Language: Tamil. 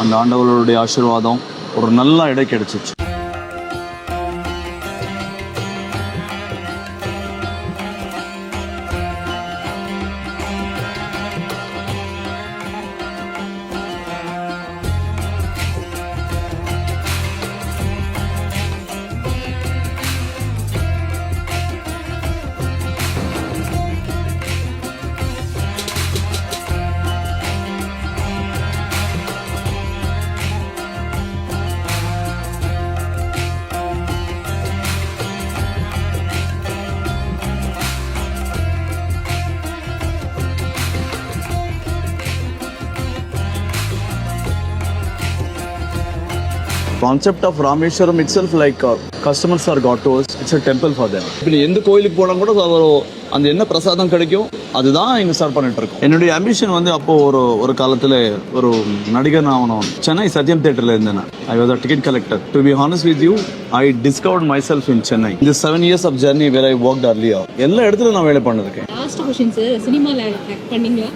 அந்த ஆண்டவர்களுடைய ஆசீர்வாதம் ஒரு நல்ல இடம் கிடைச்சிச்சு. Concept of Rameshwaram itself, like customers are got to us, it's a temple for them. இப்போ எந்த கோயிலுக்கு போனால் கூட அந்த என்ன பிரசாதம் கிடைக்கும் அதுதான் இங்கே சர்வ் பண்ணிட்டு இருக்கோம். என்னுடைய அம்பிஷன் வந்து அப்போ ஒரு காலத்தில் ஒரு நடிகர் ஆகணும். சென்னை சத்யம் தியேட்டரில் இருந்தேன். I was a ticket collector. To be honest with you, I discovered my self in Chennai. இந்த 7 years of journey where I worked earlier, எல்லா இடத்துல நான் வேலை பண்ணிருக்கேன். லாஸ்ட் क्वेश्चन சார், சினிமால ஆக்ட் பண்ணீங்களா?